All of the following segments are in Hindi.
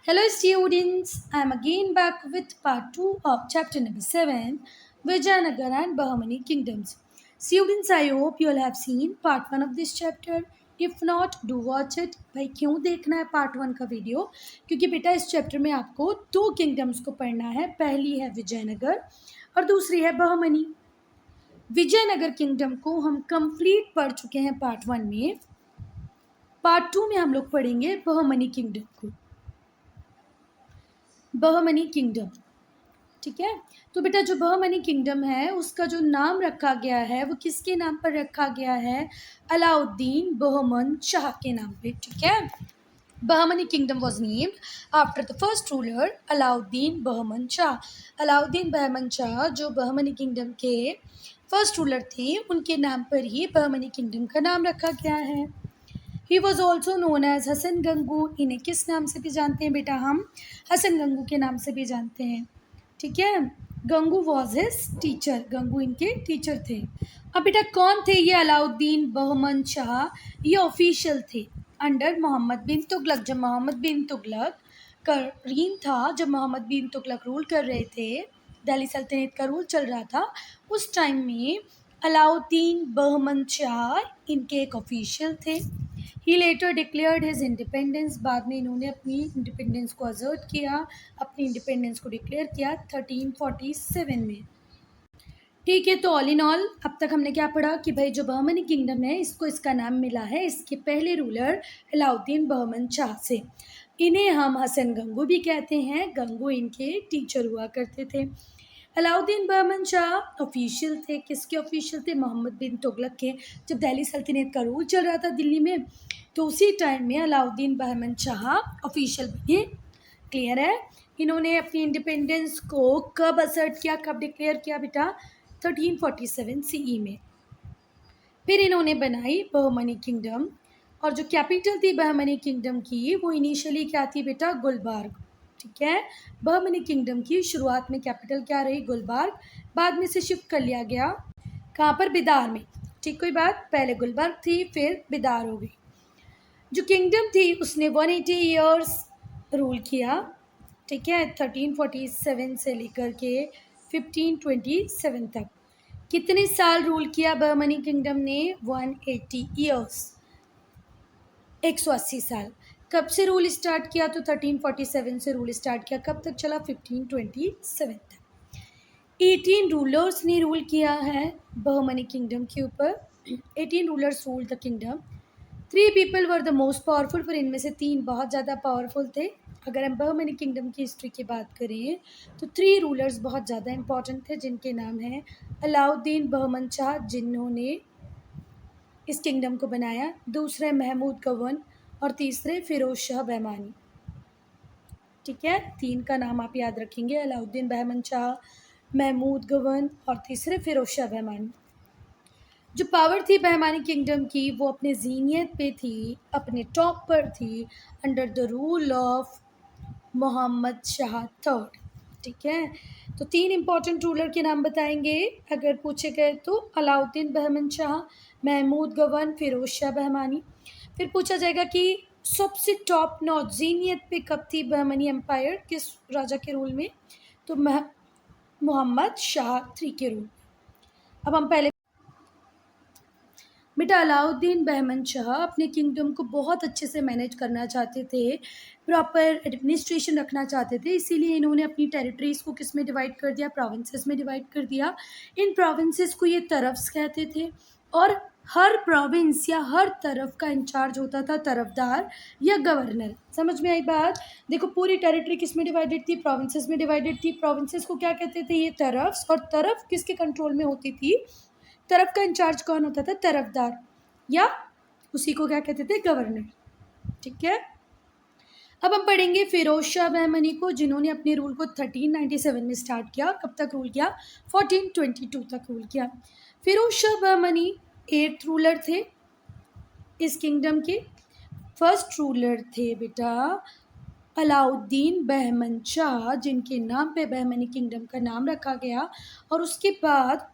Hello students, I am again back with part 2 of chapter number 7, Vijayanagar and Bahmani Kingdoms. Students, I hope you all have seen part 1 of this chapter. If not, do watch it. भाई क्यों देखना है पार्ट 1 का वीडियो? क्योंकि बेटा इस चैप्टर में आपको दो किंगडम्स को पढ़ना है. पहली है विजयनगर और दूसरी है बहमनी. विजयनगर किंगडम को हम कंप्लीट पढ़ चुके हैं पार्ट 1 में. पार्ट 2 में हम लोग पढ़ेंगे बहमनी किंगडम को. बहमनी किंगडम, ठीक है. तो बेटा जो बहमनी किंगडम है उसका जो नाम रखा गया है वो किसके नाम पर रखा गया है? अलाउद्दीन बहमन शाह के नाम पे, ठीक है. Bahmani kingdom was named after the first ruler Alauddin Bahman Shah. Alauddin Bahman Shah जो बहमनी किंगडम के फर्स्ट रूलर थे उनके नाम पर ही बहमनी किंगडम का नाम रखा गया है. He was also known as Hasan Gangu. इन्हें किस नाम से भी जानते हैं बेटा? हम हसन गंगू के नाम से भी जानते हैं, ठीक है. Gangu was his teacher. Gangu इनके टीचर थे. अब बेटा कौन थे ये अलाउद्दीन बहमन शाह? ये ऑफिशियल थे अंडर मोहम्मद बिन तुगलक. जब मोहम्मद बिन तुगलक का रीन था, जब मोहम्मद बिन तुगलक रूल कर रहे थे, दिल्ली सल्तनत का रूल चल रहा था, उस टाइम में अलाउद्दीन बहमन शाह इनके एक ऑफिशियल थे. ही लेटर डिक्लेयर्ड हिज इंडिपेंडेंस. बाद में इन्होंने अपनी इंडिपेंडेंस को असर्ट किया, अपनी इंडिपेंडेंस को डिक्लेयर किया 1347 में, ठीक है. तो ऑल इन ऑल अब तक हमने क्या पढ़ा कि भाई जो बहमनी किंगडम है इसको इसका नाम मिला है इसके पहले रूलर अलाउद्दीन बहमन शाह से. इन्हें हम हसन गंगू भी कहते हैं. गंगू इनके टीचर हुआ करते थे. अलाउद्दीन बहमन शाह ऑफिशियल थे. किसके ऑफिशियल थे? मोहम्मद बिन तुगलक के. जब दिल्ली सल्तनत का रूल चल रहा था दिल्ली में, तो उसी टाइम में अलाउद्दीन बहमन शाह ऑफिशियल बने. क्लियर है? इन्होंने अपनी इंडिपेंडेंस को कब असर्ट किया, कब डिक्लेयर किया बेटा? 1347 CE में. फिर इन्होंने बनाई बहमनी किंगडम और जो कैपिटल थी बहमनी किंगडम की वो इनिशियली क्या थी बेटा? गुलबर्ग, ठीक है. बहमनी किंगडम की शुरुआत में कैपिटल क्या रही? गुलबर्ग. बाद में से शिफ्ट कर लिया गया कहाँ पर? बिदार में, ठीक. कोई बात, पहले गुलबर्ग थी फिर बिदार हो गई. जो किंगडम थी उसने 180 ईयर्स रूल किया, ठीक है. 1347 से लेकर के 1527 तक कितने साल रूल किया बहमनी किंगडम ने? 180 ईयर्स, 180 साल. कब से रूल स्टार्ट किया? तो 1347 से रूल स्टार्ट किया. कब तक चला? 1527 तक. 18 रूलर्स ने रूल किया है बहमनी किंगडम के ऊपर. 18 rulers rule the kingdom. 3 people were the most powerful. पर इनमें से 3 बहुत ज़्यादा पावरफुल थे. अगर हम बहमनी किंगडम की हिस्ट्री की बात करें तो 3 रूलर्स बहुत ज़्यादा इंपॉर्टेंट थे जिनके नाम हैं अलाउद्दीन बहमन शाह जिन्होंने इस किंगडम को बनाया, दूसरे महमूद गवन और तीसरे फ़िरोज़ शाह बहमानी, ठीक है. 3 का नाम आप याद रखेंगे, अलाउद्दीन बहमन शाह, महमूद गवन और तीसरे फ़िरोज़ शाह बहमानी. जो पावर थी बहमानी किंगडम की वो अपने ज़ीनियत पे थी, अपने टॉप पर थी under the rule of Mohammad Shah third, ठीक है. तो 3 इंपॉर्टेंट रूलर के नाम बताएंगे अगर पूछे गए तो. अलाउद्दीन बहमन शाह, महमूद गवन, फ़िरोज़ शाह बहमानी. फिर पूछा जाएगा कि सबसे टॉप नॉच ज़ीनियत पे कब थी बहमनी एम्पायर, किस राजा के रूल में? तो मोहम्मद शाह 3 के रूल. अब हम पहले बेटा अलाउद्दीन बहमन शाह अपने किंगडम को बहुत अच्छे से मैनेज करना चाहते थे, प्रॉपर एडमिनिस्ट्रेशन रखना चाहते थे. इसीलिए इन्होंने अपनी टेरिटरीज़ को किस में डिवाइड कर दिया? प्रोविंसेस में डिवाइड कर दिया. इन प्रोविंसेस को ये तरफ्स कहते थे और हर प्रोविंस या हर तरफ का इंचार्ज होता था तरफदार या गवर्नर. समझ में आई बात? देखो पूरी टेरिटरी किस में डिवाइडेड थी? प्रोविंसेस में डिवाइडेड थी. प्रोविंसेस को क्या कहते थे? ये तरफ्स. और तरफ किसके कंट्रोल में होती थी? तरफ का इंचार्ज कौन होता था? तरफदार, या उसी को क्या कहते थे? गवर्नर, ठीक है. अब हम पढ़ेंगे फ़िरोज़ शाह बहमनी को जिन्होंने अपने रूल को 1397 में स्टार्ट किया. कब तक रूल किया? 1422 तक रूल किया. फ़िरोज़ शाह बहमनी 8th रूलर थे इस किंगडम के. फर्स्ट रूलर थे बेटा अलाउद्दीन बहमन शाह जिनके नाम पे बहमनी किंगडम का नाम रखा गया. और उसके बाद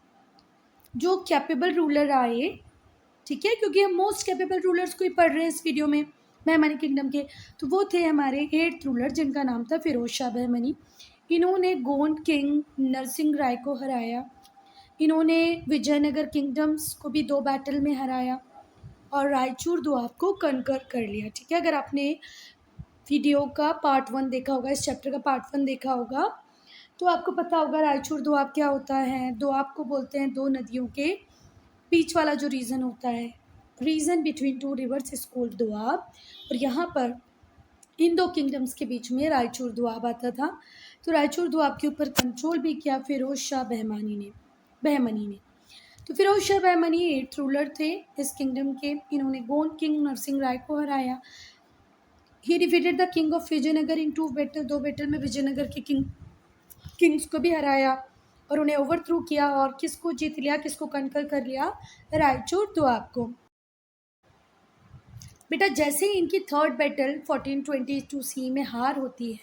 जो कैपेबल रूलर आए, ठीक है, क्योंकि हम मोस्ट कैपेबल रूलर्स को ही पढ़ रहे हैं इस वीडियो में. बहमनी किंगडम के। तो वो थे हमारे 8th रूलर जिनका नाम था फ़िरोज़ शाह बहमनी। इन्होंने गोंड किंग नरसिंह राय को हराया। इन्होंने विजयनगर किंगडम्स को भी 2 बैटल में हराया और रायचूर दोआब को कनकर कर लिया। ठीक है, अगर आपने वीडियो का पार्ट 1 देखा होगा, इस चैप्टर का पार्ट 1 देखा होगा, तो आपको पता होगा रायचूर दोआब क्या होता है। दोआब को बोलते हैं 2 नदियों के बीच वाला जो रीजन होता है, region between 2 reverse is called Doab. और यहाँ पर इन 2 किंगडम्स के बीच में रायचूर दोआब आता था। तो रायचूर दोआब के ऊपर कंट्रोल भी किया फ़िरोज़ शाह बहमनी ने। तो फ़िरोज़ शाह बहमनी 8th रूलर थे इस किंगडम के। इन्होंने गोंड किंग नरसिंह राय को हराया। He defeated the king of Vijayanagar in 2 battle, 2 battle में विजयनगर के किंग्स को भी हराया और उन्हें ओवरथ्रो किया। और किसको जीत लिया, किसको कनकर कर लिया, रायचूर दोआब को। बेटा जैसे ही इनकी 3rd बैटल 1422 सी में हार होती है,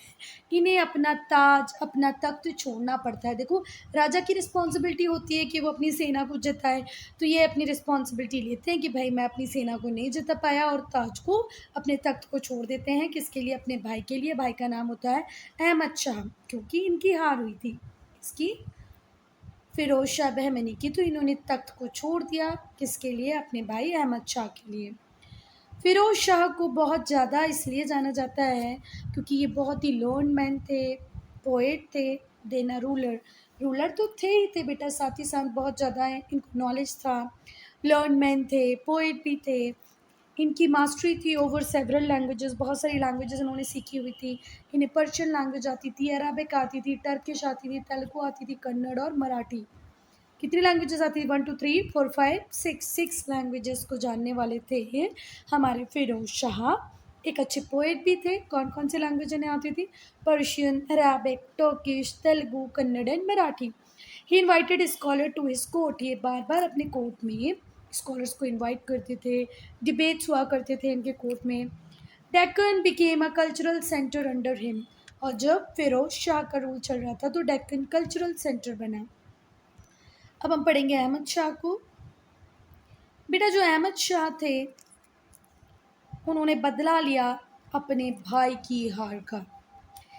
इन्हें अपना ताज, अपना तख्त छोड़ना पड़ता है। देखो, राजा की रिस्पॉन्सिबिलिटी होती है कि वो अपनी सेना को जिताए, तो ये अपनी रिस्पॉन्सिबिलिटी लेते हैं कि भाई मैं अपनी सेना को नहीं जिता पाया, और ताज को, अपने तख्त को छोड़ देते हैं। किसके लिए, अपने भाई के लिए। भाई का नाम होता है अहमद शाह, क्योंकि इनकी हार हुई थी इसकी, फ़िरोज़ शाह बहमनी की। तो इन्होंने तख्त को छोड़ दिया, किसके लिए, अपने भाई अहमद शाह के लिए। फ़िरोज़ शाह को बहुत ज़्यादा इसलिए जाना जाता है क्योंकि ये बहुत ही लर्न मैन थे, पोएट थे, देन अ रूलर। रूलर तो थे ही थे बेटा, साथ ही साथ बहुत ज़्यादा इनको नॉलेज था, लर्न मैन थे, पोएट भी थे। इनकी मास्टरी थी ओवर सेवरल लैंग्वेजेस, बहुत सारी लैंग्वेजेस इन्होंने सीखी हुई थी। इन्हें पर्शियन लैंग्वेज आती थी, अरबिक आती थी, टर्किश आती थी, तेलुगु आती थी, कन्नड़ और मराठी। कितनी लैंग्वेजेस आती थी, 1 2 3 4 5 6 लैंग्वेजेस को जानने वाले थे ये हमारे फ़िरोज़ शाह। एक अच्छे पोएट भी थे। कौन कौन सी लैंग्वेज इन्हें आती थी, Persian, Arabic, Turkish, Telugu, Kannada and Marathi. He invited scholar to his court, ये बार बार अपने कोर्ट में स्कॉलर्स को इन्वाइट करते थे, डिबेट्स हुआ करते थे इनके कोर्ट में। Deccan became a cultural centre under him, और जब फ़िरोज़ शाह का रूल चल रहा था तो डेक्कन कल्चरल सेंटर बना। अब हम पढ़ेंगे अहमद शाह को। बेटा जो अहमद शाह थे, उन्होंने बदला लिया अपने भाई की हार का।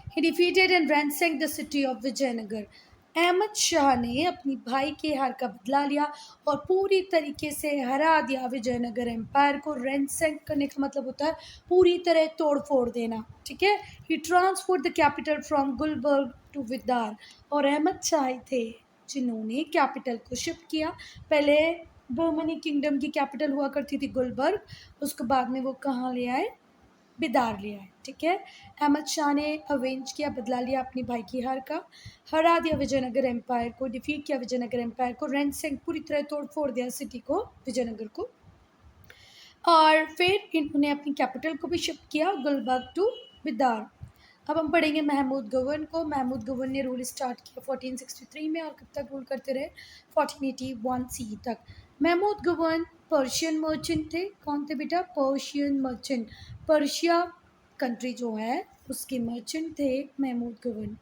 He defeated and ransacked the city of Vijayanagar. Ahmad Shah ने अपनी भाई के हार का बदला लिया और पूरी तरीके से हरा दिया विजयनगर एम्पायर को। रैंसैक करने का मतलब होता है पूरी तरह तोड़ फोड़ देना। ठीक है, he transferred the capital from Gulbarga to Bidar, और अहमद शाह ही थे जिन्होंने कैपिटल को शिफ्ट किया। पहले बहमनी किंगडम की कैपिटल हुआ करती थी गुलबर्ग, उसको बाद में वो कहाँ ले आए, बिदार ले आए। ठीक है, अहमद शाह ने अवेंज किया, बदला लिया अपनी भाई की हार का, हरा दिया विजयनगर एम्पायर को, डिफीट किया विजयनगर एम्पायर को, रैंसैक पूरी तरह तोड़ फोड़ दिया सिटी को, विजयनगर को। और फिर इन्होंने अपनी कैपिटल को भी शिफ्ट किया गुलबर्ग टू बिदार। अब हम पढ़ेंगे महमूद गवर्न को। महमूद गवर्न ने रूल स्टार्ट किया 1463 में और कब तक रूल करते रहे, 1481 सी तक। महमूद गवर्न पर्शियन मर्चेंट थे। कौन थे बेटा, पर्शियन मर्चेंट, पर्शिया कंट्री जो है उसके मर्चेंट थे महमूद गवर्न।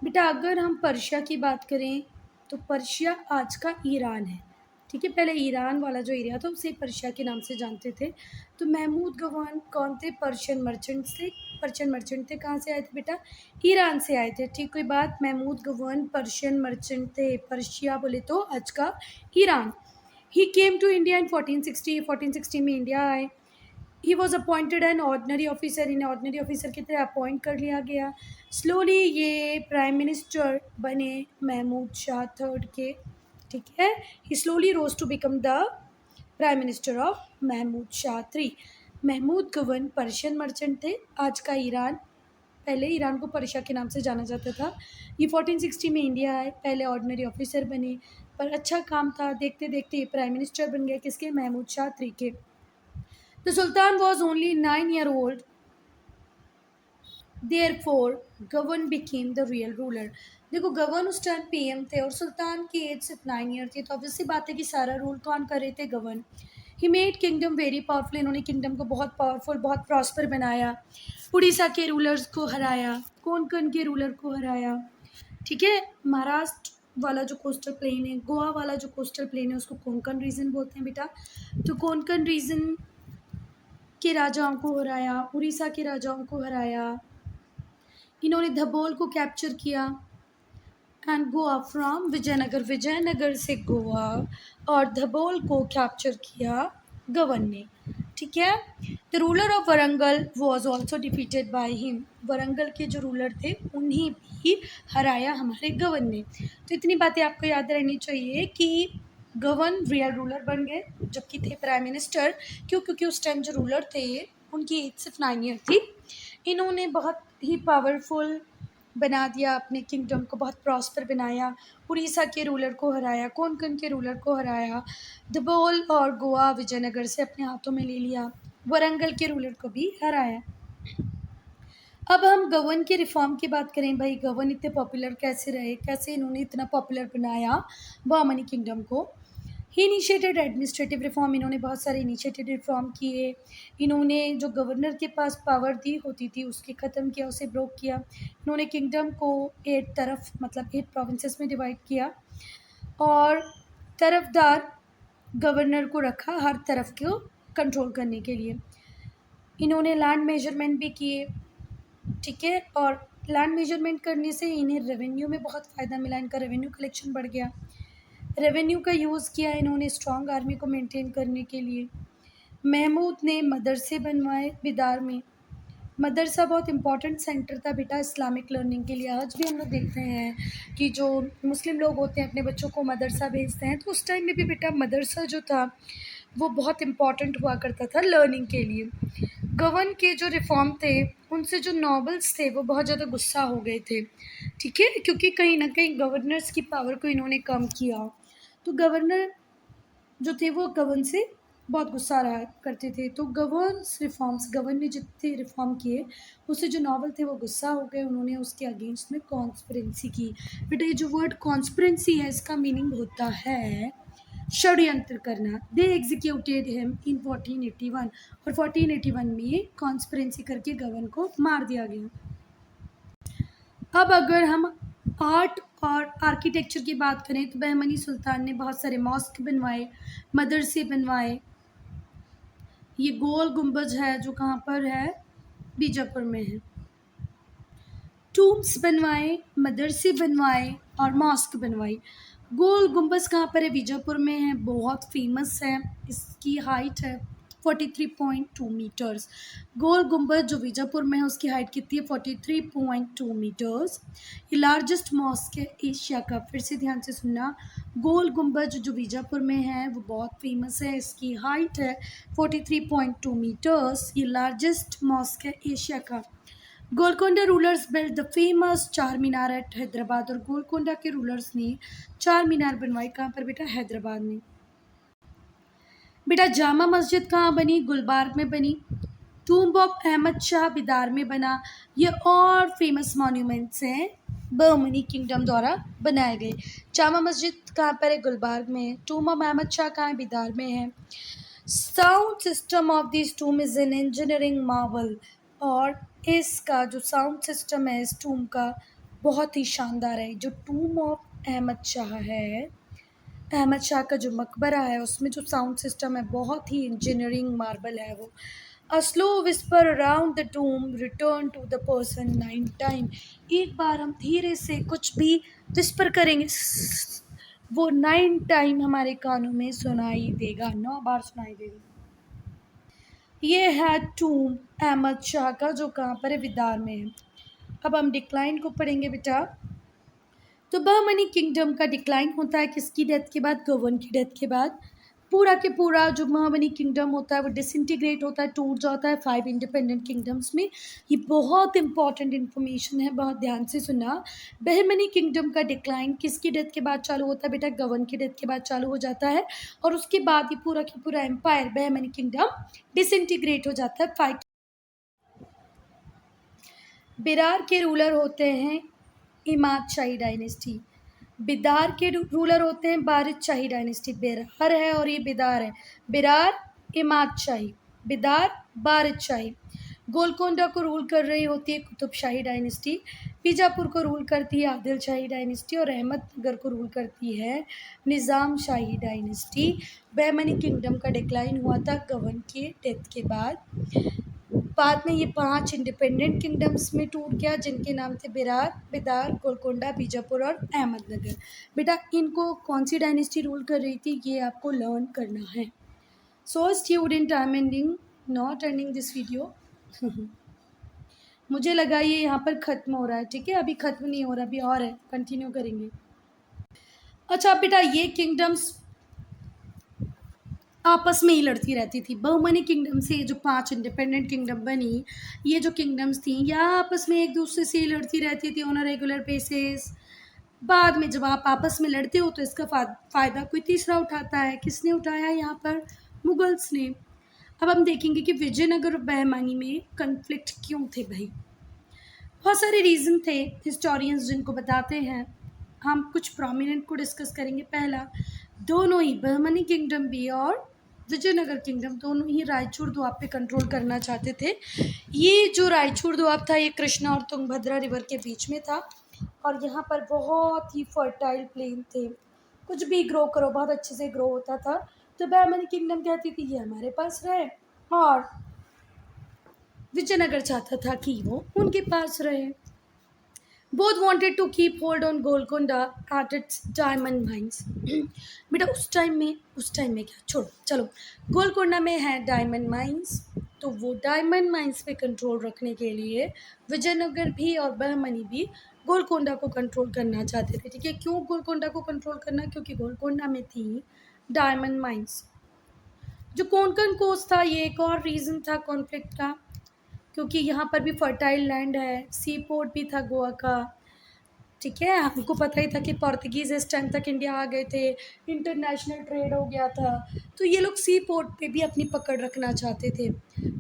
बेटा अगर हम पर्शिया की बात करें तो पर्शिया आज का ईरान है। ठीक है, पहले ईरान वाला जो एरिया था उसे पर्शिया के नाम से जानते थे। तो महमूद गवान कौन थे, पर्शियन मर्चेंट्स थे। पर्शियन मर्चेंट थे, कहाँ से आए थे बेटा, ईरान से आए थे। ठीक, कोई बात, महमूद गवान पर्शियन मर्चेंट थे, पर्शिया बोले तो आज का Iran. He came to India in 1460 में इंडिया आए। He was appointed an ordinary officer, इन्हें ऑर्डनरी ऑफिसर की तरह अपॉइंट कर लिया गया। स्लोली ये प्राइम मिनिस्टर बने महमूद शाह थर्ड के। ठीक है, he slowly rose to become the prime minister of Mahmud Shah three. Mahmud Gawan Persian merchant थे, आज का ईरान, पहले ईरान को पर्शिया के नाम से जाना जाता था। ये 1460 में इंडिया आए, पहले ऑर्डनरी ऑफिसर बने, पर अच्छा काम था, देखते देखते ये प्राइम मिनिस्टर बन गए, किसके, महमूद शाह थ्री के। The Sultan was only 9-year-old, therefore govern became the real ruler। देखो गवर्न उस टाइम पीएम थे और सुल्तान की एज सिर्फ 9 ईयर थी, तो ऑब्वियसली बात है कि सारा रूल कौन कर रहे थे, govern. He made kingdom very powerful, इन्होंने किंगडम को बहुत पावरफुल, बहुत प्रॉस्पर बनाया। उड़ीसा के रूलर्स को हराया, कोंकण के रूलर को हराया। ठीक है, महाराष्ट्र वाला जो कोस्टल प्लेन है, गोवा वाला जो कोस्टल प्लेन है, उसको कोंकण रीजन बोलते हैं बेटा। तो कोंकण रीजन के राजाओं को हराया, उड़ीसा के राजाओं को हराया। इन्होंने धबोल को कैप्चर किया एंड गोवा फ्रॉम विजयनगर, विजयनगर से गोवा और धबोल को कैप्चर किया गवन ने। ठीक है। The ruler of Warangal was also defeated by him, Warangal के जो रूलर थे उन्हें भी हराया हमारे गवन ने। तो इतनी बातें आपको याद रहनी चाहिए कि गवन रियल रूलर बन गए जबकि थे प्राइम मिनिस्टर। क्यों? क्योंकि उस टाइम जो रूलर थे उनकी एज सिर्फ 9 ईयर थी। इन्होंने बहुत ही पावरफुल बना दिया अपने किंगडम को, बहुत प्रॉस्पर बनाया। उड़ीसा के रूलर को हराया, कोंकण के रूलर को हराया, धबोल और गोवा विजयनगर से अपने हाथों में ले लिया, वरंगल के रूलर को भी हराया। अब हम गवन के रिफॉर्म की बात करें। भाई गवन इतने पॉपुलर कैसे रहे, कैसे इन्होंने इतना पॉपुलर बनाया बहमनी किंगडम को। ही इनिशिएटेड एडमिनिस्ट्रेटिव रिफॉर्म, इन्होंने बहुत सारे इनिशिएटेड रिफॉर्म किए। इन्होंने जो गवर्नर के पास पावर दी होती थी उसके ख़त्म किया, उसे ब्रोक किया। इन्होंने किंगडम को 8 तरफ मतलब 8 प्रोविंसेस में डिवाइड किया और तरफदार गवर्नर को रखा हर तरफ को कंट्रोल करने के लिए। इन्होंने लैंड मेजरमेंट भी किए। ठीक है। और लैंड मेजरमेंट करने से इन्हें रेवेन्यू में बहुत फ़ायदा मिला, इनका रेवेन्यू कलेक्शन बढ़ गया। रेवेन्यू का यूज़ किया इन्होंने स्ट्रॉन्ग आर्मी को मेंटेन करने के लिए। महमूद ने मदरसे बनवाए बिदार में। मदरसा बहुत इंपॉर्टेंट सेंटर था बेटा इस्लामिक लर्निंग के लिए। आज भी हम लोग देखते हैं कि जो मुस्लिम लोग होते हैं अपने बच्चों को मदरसा भेजते हैं, तो उस टाइम में भी बेटा मदरसा जो था वो बहुत इम्पॉर्टेंट हुआ करता था लर्निंग के लिए। गवर्न के जो रिफॉर्म थे उनसे जो नॉबल्स थे वो बहुत ज़्यादा गुस्सा हो गए थे। ठीक है। क्योंकि कहीं ना कहीं गवर्नर्स की पावर को इन्होंने कम किया, तो गवर्नर जो थे वो गवर्न से बहुत गुस्सा रहा करते थे। तो गवर्न ने जितने रिफॉर्म किए उससे जो नॉवल थे वो गुस्सा हो गए, उन्होंने उसके अगेंस्ट में कॉन्स्पिरेंसी की। बेटा ये जो वर्ड कॉन्स्पिरेंसी है इसका मीनिंग होता है षड्यंत्र करना। दे एग्जीक्यूटेड हिम इन 1481 और 1481 में कॉन्स्पिरेंसी करके गवर्न को मार दिया गया। अब अगर हम आर्ट और आर्किटेक्चर की बात करें तो बहमनी सुल्तान ने बहुत सारे मॉस्क बनवाए, मदरसे बनवाए। ये गोल गुंबज है जो कहाँ पर है, बीजापुर में है। टूम्स बनवाए, मदरसे बनवाए और मॉस्क बनवाई। गोल गुंबज कहाँ पर है, बीजापुर में है, बहुत फेमस है। इसकी हाइट है 43.2 मीटर्स। गोल गुंबज जो बीजापुर में है उसकी हाइट कितनी है, 43.2 मीटर्स। ये लार्जेस्ट मॉस्क है एशिया का। फिर से ध्यान से सुनना, गोल गुंबज जो बीजापुर में है वो बहुत फेमस है, इसकी हाइट है 43.2 मीटर्स। ये लार्जेस्ट मॉस्क है एशिया का। Golconda rulers build the famous चार मीनार एट हैदराबाद, और गोलकोंडा के रूलर्स ने चार मीनार बनवाई। कहाँ पर बेटा, हैदराबाद में। बेटा जामा मस्जिद कहाँ बनी, गुलबार्ग में बनी। टूम्ब ऑफ अहमद शाह बिदार में बना। ये और फेमस मॉन्यूमेंट्स हैं बहमनी किंगडम द्वारा बनाए गए। जामा मस्जिद कहाँ पर है, गुलबार्ग में है। टूम्ब ऑफ अहमद शाह कहाँ है, बिदार में है। Sound system of this tomb is an engineering marvel, और इसका जो साउंड सिस्टम है इस टूम का बहुत ही शानदार है। जो टूम ऑफ अहमद शाह है, अहमद शाह का जो मकबरा है उसमें जो साउंड सिस्टम है बहुत ही इंजीनियरिंग मार्बल है वो। A slow whisper around the tomb return to the person 9 time. एक बार हम धीरे से कुछ भी विस्पर करेंगे वो 9 टाइम हमारे कानों में सुनाई देगा, 9 बार सुनाई देगा। ये है टूम अहमद शाह का जो कहाँ पर है, बिदार में है। अब हम डिक्लाइन को पढ़ेंगे बेटा। तो बहमनी किंगडम का डिक्लाइन होता है किसकी डेथ के बाद, गवर्न की डेथ के बाद। पूरा के पूरा जो बहमनी किंगडम होता है वो डिसइंटीग्रेट होता है, टूट जाता है 5 इंडिपेंडेंट किंगडम्स में। ये बहुत इंपॉर्टेंट इन्फॉर्मेशन है, बहुत ध्यान से सुनना। बहमनी किंगडम का डिक्लाइन किसकी डेथ के बाद चालू होता है बेटा, गवर्न की डेथ के बाद चालू हो जाता है, और उसके बाद ये पूरा की पूरा एम्पायर बहमनी किंगडम डिसइंटीग्रेट हो जाता है। 5 बिरार के रूलर होते हैं इमाद शाही डायनेस्टी। बिदार के रूलर होते हैं बारिद शाही डायनेस्टी। बिरार है और ये बिदार है। बिरार इमाद शाही, बिदार बारिद शाही। गोलकोंडा को रूल कर रही होती है कुतुब शाही डायनेस्टी, बीजापुर को रूल करती है आदिल शाही डायनेस्टी और अहमदनगर को रूल करती है निज़ाम शाही डायनेस्टी। बहमनी किंगडम का डिक्लाइन हुआ था गवर्न के डेथ के बाद में ये 5 इंडिपेंडेंट किंगडम्स में टूट गया, जिनके नाम थे बिरार, बिदार, गोलकोंडा, बीजापुर और अहमदनगर। बेटा इनको कौन सी डायनेस्टी रूल कर रही थी ये आपको लर्न करना है। So student I am ending not ending this video. मुझे लगा ये यहाँ पर ख़त्म हो रहा है, ठीक है, अभी ख़त्म नहीं हो रहा, अभी और है, कंटिन्यू करेंगे। अच्छा बेटा ये किंगडम्स आपस में ही लड़ती रहती थी। बहमनी किंगडम से जो 5 इंडिपेंडेंट किंगडम बनी, ये जो किंगडम्स थी या आपस में एक दूसरे से ही लड़ती रहती थी ऑन अ रेगुलर बेसिस। बाद में जब आप आपस में लड़ते हो तो इसका फ़ायदा कोई तीसरा उठाता है। किसने उठाया यहाँ पर? मुगल्स ने। अब हम देखेंगे कि विजयनगर और बहमनी में कन्फ्लिक्ट क्यों थे भाई। बहुत सारे रीज़न थे हिस्टोरियंस जिनको बताते हैं। हम कुछ प्रोमिनेंट को डिस्कस करेंगे। पहला, दोनों ही बहमनी किंगडम भी और विजयनगर किंगडम दोनों ही रायचूर दोआब पे कंट्रोल करना चाहते थे। ये जो रायचूर दोआब था ये कृष्णा और तुंगभद्रा रिवर के बीच में था और यहाँ पर बहुत ही फर्टाइल प्लेन थे, कुछ भी ग्रो करो बहुत अच्छे से ग्रो होता था। तो बहमनी किंगडम कहती थी ये हमारे पास रहे और विजयनगर चाहता था कि वो उनके पास रहे। Both wanted to keep hold on Golconda at its diamond mines. बेटा उस टाइम में क्या छोड़ो, चलो गोलकोंडा में है डायमंड माइंस, तो वो डायमंड माइंस पे कंट्रोल रखने के लिए विजयनगर भी और बहमनी भी गोलकोंडा को कंट्रोल करना चाहते थे। ठीक है, क्यों गोलकोंडा को कंट्रोल करना? क्योंकि गोलकोंडा में थी डायमंड माइंस। जो कोंकण कोस्ट था ये एक और रीज़न था कॉन्फ्लिक्ट का, क्योंकि यहाँ पर भी फर्टाइल लैंड है, सी पोर्ट भी था गोवा का। ठीक है, हमको पता ही था कि पोर्तुगीज़ इस टाइम तक इंडिया आ गए थे, इंटरनेशनल ट्रेड हो गया था, तो ये लोग सी पोर्ट पे भी अपनी पकड़ रखना चाहते थे।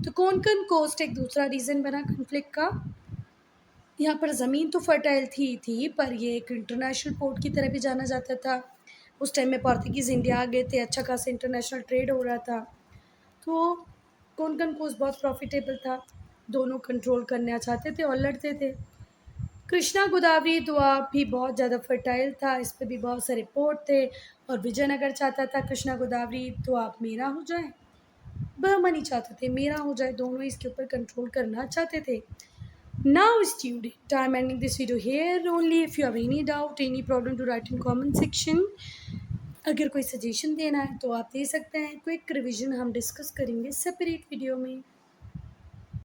तो कोंकण कोस्ट एक दूसरा रीज़न बना कन्फ्लिक्ट का। यहाँ पर ज़मीन तो फर्टाइल थी पर ये एक इंटरनेशनल पोर्ट की तरह भी जाना जाता था। उस टाइम में पोर्तुगीज़ इंडिया आ गए थे, अच्छा खासा इंटरनेशनल ट्रेड हो रहा था, तो कोंकण कोस्ट बहुत प्रॉफिटेबल था। दोनों कंट्रोल करना चाहते थे और लड़ते थे। कृष्णा गोदावरी दोआब भी बहुत ज़्यादा फर्टाइल था, इस पे भी बहुत सारे पोर्ट थे और विजयनगर चाहता था कृष्णा गोदावरी दोआब मेरा हो जाए, बहमनी चाहते थे मेरा हो जाए, दोनों इसके ऊपर कंट्रोल करना चाहते थे। Now student, I am ending this video here. Only if you have any doubt, any problem to write in comment section. अगर कोई सजेशन देना है तो आप दे सकते हैं। क्विक रिवीजन हम डिस्कस करेंगे सेपरेट वीडियो में।